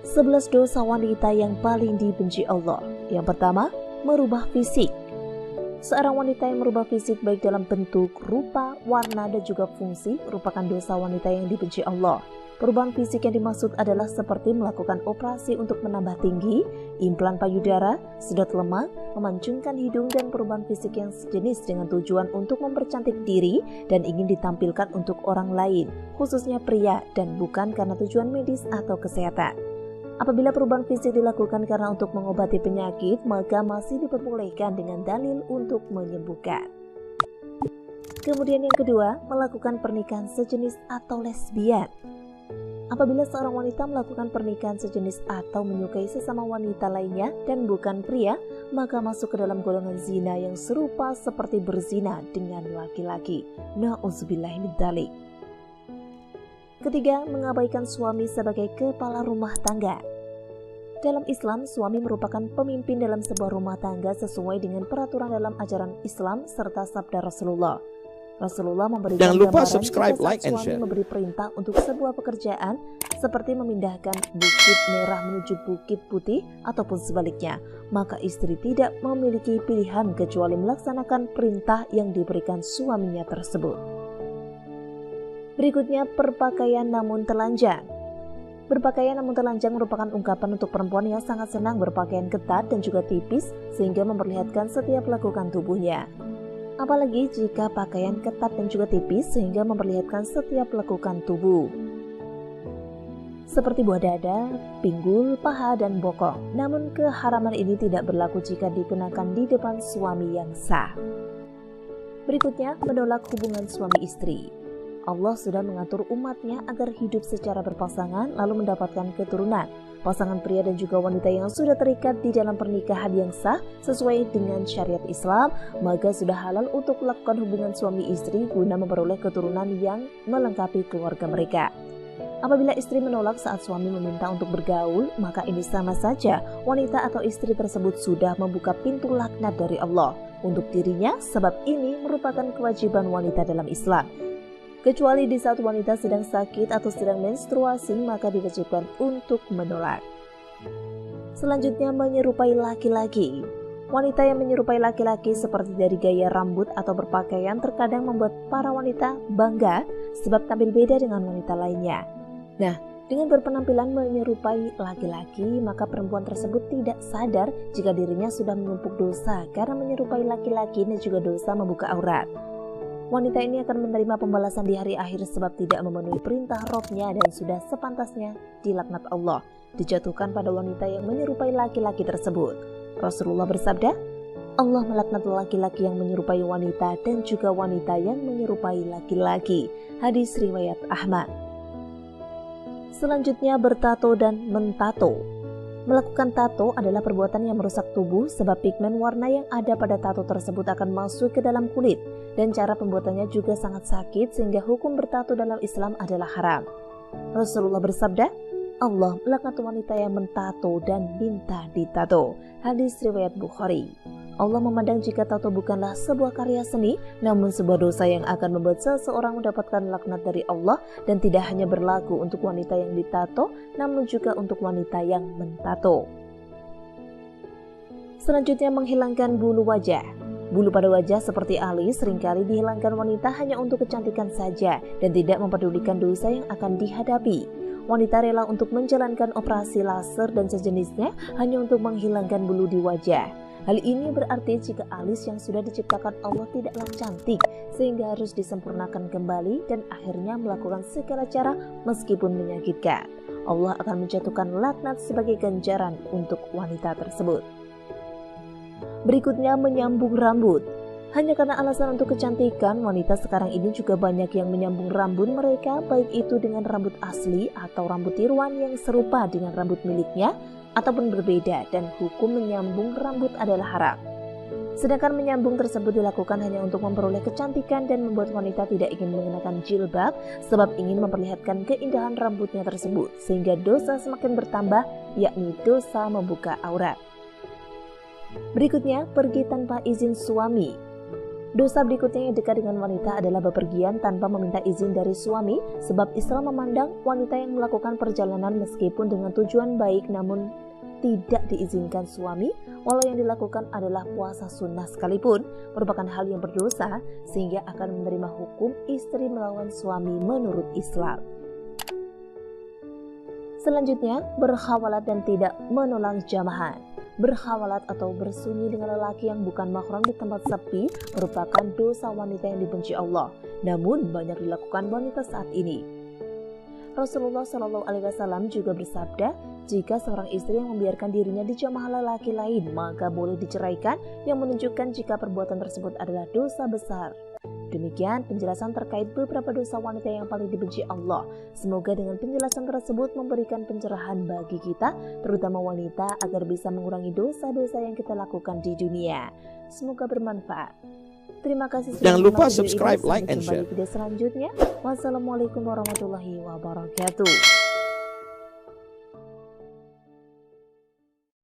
11 dosa wanita yang paling dibenci Allah. Yang pertama, merubah fisik. Seorang wanita yang merubah fisik baik dalam bentuk, rupa, warna, dan juga fungsi merupakan dosa wanita yang dibenci Allah. Perubahan fisik yang dimaksud adalah seperti melakukan operasi untuk menambah tinggi, implan payudara, sedot lemak, memancungkan hidung, dan perubahan fisik yang sejenis dengan tujuan untuk mempercantik diri dan ingin ditampilkan untuk orang lain, khususnya pria, dan bukan karena tujuan medis atau kesehatan. Apabila perubahan fisik dilakukan karena untuk mengobati penyakit, maka masih diperbolehkan dengan dalil untuk menyembuhkan. Kemudian yang kedua, melakukan pernikahan sejenis atau lesbian. Apabila seorang wanita melakukan pernikahan sejenis atau menyukai sesama wanita lainnya dan bukan pria, maka masuk ke dalam golongan zina yang serupa seperti berzina dengan laki-laki. Na'udzubillah min dzalik. Ketiga, mengabaikan suami sebagai kepala rumah tangga. Dalam Islam, suami merupakan pemimpin dalam sebuah rumah tangga sesuai dengan peraturan dalam ajaran Islam serta sabda Rasulullah. Rasulullah memberikan Jangan lupa gambaran subscribe, jika like, and suami share. memberi perintah untuk sebuah pekerjaan seperti memindahkan bukit merah menuju bukit putih ataupun sebaliknya, maka istri tidak memiliki pilihan kecuali melaksanakan perintah yang diberikan suaminya tersebut. Berikutnya, berpakaian namun telanjang. Berpakaian namun telanjang merupakan ungkapan untuk perempuan yang sangat senang berpakaian ketat dan juga tipis sehingga memperlihatkan setiap lekukan tubuhnya. Apalagi jika pakaian ketat dan juga tipis sehingga memperlihatkan setiap lekukan tubuh. Seperti buah dada, pinggul, paha, dan bokong. Namun keharaman ini tidak berlaku jika dikenakan di depan suami yang sah. Berikutnya, menolak hubungan suami istri. Allah sudah mengatur umatnya agar hidup secara berpasangan lalu mendapatkan keturunan. Pasangan pria dan juga wanita yang sudah terikat di dalam pernikahan yang sah sesuai dengan syariat Islam, maka sudah halal untuk melakukan hubungan suami istri guna memperoleh keturunan yang melengkapi keluarga mereka. Apabila istri menolak saat suami meminta untuk bergaul, maka ini sama saja wanita atau istri tersebut sudah membuka pintu laknat dari Allah untuk dirinya, sebab ini merupakan kewajiban wanita dalam Islam. Kecuali di saat wanita sedang sakit atau sedang menstruasi, maka diwajibkan untuk menolak. Selanjutnya, menyerupai laki-laki. Wanita yang menyerupai laki-laki seperti dari gaya rambut atau berpakaian terkadang membuat para wanita bangga sebab tampil beda dengan wanita lainnya. Nah, dengan berpenampilan menyerupai laki-laki, maka perempuan tersebut tidak sadar jika dirinya sudah menumpuk dosa karena menyerupai laki-laki dan juga dosa membuka aurat. Wanita ini akan menerima pembalasan di hari akhir sebab tidak memenuhi perintah Rabb-nya dan sudah sepantasnya dilaknat Allah dijatuhkan pada wanita yang menyerupai laki-laki tersebut. Rasulullah bersabda, Allah melaknat laki-laki yang menyerupai wanita dan juga wanita yang menyerupai laki-laki. Hadis riwayat Ahmad. Selanjutnya, bertato dan mentato. Melakukan tato adalah perbuatan yang merusak tubuh sebab pigmen warna yang ada pada tato tersebut akan masuk ke dalam kulit dan cara pembuatannya juga sangat sakit sehingga hukum bertato dalam Islam adalah haram. Rasulullah bersabda, Allah melaknat wanita yang mentato dan minta ditato. Hadis riwayat Bukhari. Allah memandang jika tato bukanlah sebuah karya seni, namun sebuah dosa yang akan membuat seseorang mendapatkan laknat dari Allah dan tidak hanya berlaku untuk wanita yang ditato, namun juga untuk wanita yang mentato. Selanjutnya, menghilangkan bulu wajah. Bulu pada wajah seperti alis seringkali dihilangkan wanita hanya untuk kecantikan saja dan tidak mempedulikan dosa yang akan dihadapi. Wanita rela untuk menjalankan operasi laser dan sejenisnya hanya untuk menghilangkan bulu di wajah. Hal ini berarti jika alis yang sudah diciptakan Allah tidaklah cantik sehingga harus disempurnakan kembali dan akhirnya melakukan segala cara meskipun menyakitkan. Allah akan menjatuhkan laknat sebagai ganjaran untuk wanita tersebut. Berikutnya, menyambung rambut. Hanya karena alasan untuk kecantikan, wanita sekarang ini juga banyak yang menyambung rambut mereka, baik itu dengan rambut asli atau rambut tiruan yang serupa dengan rambut miliknya ataupun berbeda, dan hukum menyambung rambut adalah haram. Sedangkan menyambung tersebut dilakukan hanya untuk memperoleh kecantikan dan membuat wanita tidak ingin mengenakan jilbab sebab ingin memperlihatkan keindahan rambutnya tersebut, sehingga dosa semakin bertambah, yakni dosa membuka aurat. Berikutnya, pergi tanpa izin suami. Dosa berikutnya yang dekat dengan wanita adalah bepergian tanpa meminta izin dari suami, sebab Islam memandang wanita yang melakukan perjalanan meskipun dengan tujuan baik namun tidak diizinkan suami, walau yang dilakukan adalah puasa sunnah sekalipun, merupakan hal yang berdosa sehingga akan menerima hukum istri melawan suami menurut Islam. Selanjutnya, berkhawalat dan tidak menolak jamahan. Berkhawalat atau bersunyi dengan lelaki yang bukan mahram di tempat sepi merupakan dosa wanita yang dibenci Allah, namun banyak dilakukan wanita saat ini. Rasulullah SAW juga bersabda, jika seorang istri yang membiarkan dirinya dijamah lelaki lain, maka boleh diceraikan, yang menunjukkan jika perbuatan tersebut adalah dosa besar. Demikian penjelasan terkait beberapa dosa wanita yang paling dibenci Allah. Semoga dengan penjelasan tersebut memberikan pencerahan bagi kita, terutama wanita, agar bisa mengurangi dosa-dosa yang kita lakukan di dunia. Semoga bermanfaat. Terima kasih sudah Jangan lupa menonton video subscribe, ini. like, and Sampai jumpa share. di video selanjutnya. Wassalamualaikum warahmatullahi wabarakatuh.